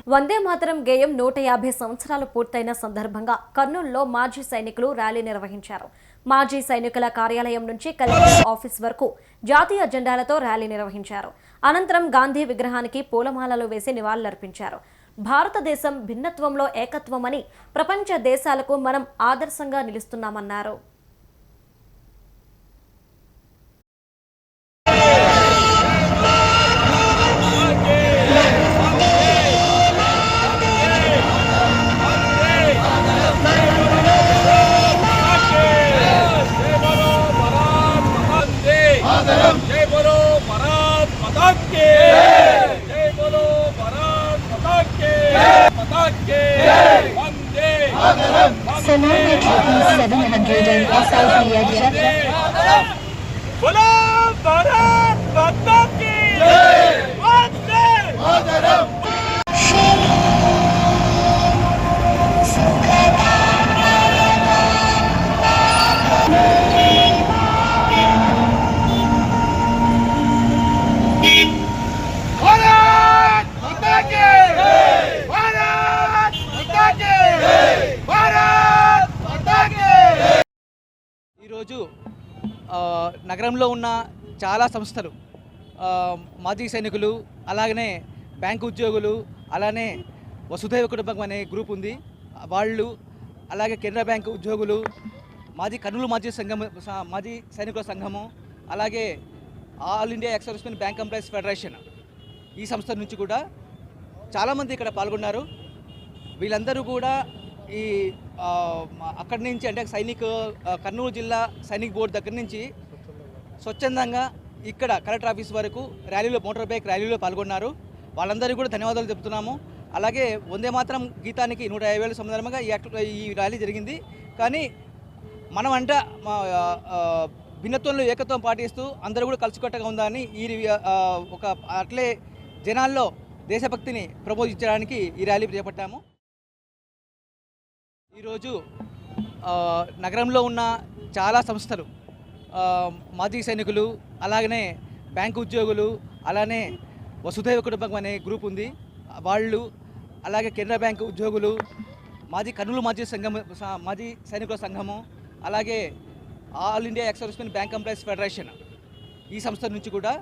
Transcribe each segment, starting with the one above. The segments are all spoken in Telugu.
వందే మాతరం గేయం 150 సంవత్సరాలు పూర్తయిన సందర్భంగా కర్నూలులో మాజీ సైనికులు ర్యాలీ నిర్వహించారు. మాజీ సైనికుల కార్యాలయం నుంచి కలెక్టర్ ఆఫీస్ వరకు జాతీయ జెండాలతో ర్యాలీ నిర్వహించారు. అనంతరం గాంధీ విగ్రహానికి పూలమాలలు వేసి నివాళులర్పించారు. భారతదేశం భిన్నత్వంలో ఏకత్వమని ప్రపంచ దేశాలకు మనం ఆదర్శంగా నిలుస్తున్నామన్నారు. जय बोलो भारत माता की जय बोलो भारत माता की वंदे बोलो भारत माता की वंदे ఈరోజు నగరంలో ఉన్న చాలా సంస్థలు మాజీ సైనికులు అలాగనే బ్యాంకు ఉద్యోగులు అలానే వసుధైవ కుటుంబం అనే గ్రూప్ ఉంది వాళ్ళు అలాగే కెనరా బ్యాంకు ఉద్యోగులు కర్నూలు మాజీ సైనికుల సంఘము అలాగే all India ex servicemen bank employees federation ఈ సంస్థ నుంచి కూడా చాలామంది ఇక్కడ పాల్గొన్నారు. వీళ్ళందరూ కూడా ఈ అక్కడి నుంచి అంటే కర్నూలు జిల్లా సైనిక్ బోర్డు దగ్గర నుంచి స్వచ్ఛందంగా ఇక్కడ కలెక్టర్ ఆఫీస్ వరకు మోటార్ బైక్ ర్యాలీలో పాల్గొన్నారు. వాళ్ళందరికీ కూడా ధన్యవాదాలు చెప్తున్నాము. అలాగే వందే మాతరం గీతానికి 150 సందర్భంగా ఈ ర్యాలీ జరిగింది. కానీ మనం భిన్నత్వంలో ఏకత్వం పాటిస్తూ అందరూ కూడా కలిసికట్టుగా ఉందని ఒక అట్లే జనాల్లో దేశభక్తిని ప్రబోధించడానికి ఈ ర్యాలీ చేపట్టాము. ఈరోజు నగరంలో ఉన్న చాలా సంస్థలు మాజీ సైనికులు అలాగనే బ్యాంకు ఉద్యోగులు అలానే వసుధైవ కుటుంబం అనే గ్రూప్ ఉంది వాళ్ళు అలాగే కెనరా బ్యాంకు ఉద్యోగులు కర్నూలు మాజీ సైనికుల సంఘము అలాగే all India ex servicemen bank employees federation ఈ సంస్థ నుంచి కూడా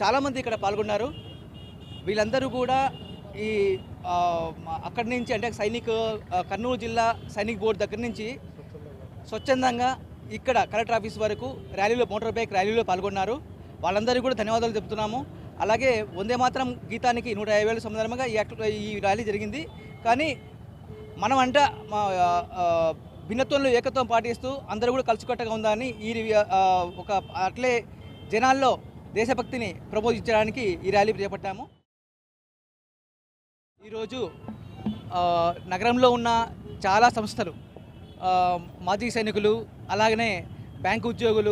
చాలామంది ఇక్కడ పాల్గొన్నారు. వీళ్ళందరూ కూడా ఈ అక్కడి నుంచి అంటే కర్నూలు జిల్లా సైనిక్ బోర్డు దగ్గర నుంచి స్వచ్ఛందంగా ఇక్కడ కలెక్టర్ ఆఫీస్ వరకు మోటార్ బైక్ ర్యాలీలో పాల్గొన్నారు. వాళ్ళందరికీ కూడా ధన్యవాదాలు చెప్తున్నాము. అలాగే వందే మాతరం గీతానికి 150 సందర్భంగా ఈ ర్యాలీ జరిగింది. కానీ మనం భిన్నత్వంలో ఏకత్వం పాటిస్తూ అందరూ కూడా కలిసికట్టుగా ఉందని ఒక అట్లే జనాల్లో దేశభక్తిని ప్రబోధించడానికి ఈ ర్యాలీ చేపట్టాము. ఈరోజు నగరంలో ఉన్న చాలా సంస్థలు మాజీ సైనికులు అలాగనే బ్యాంకు ఉద్యోగులు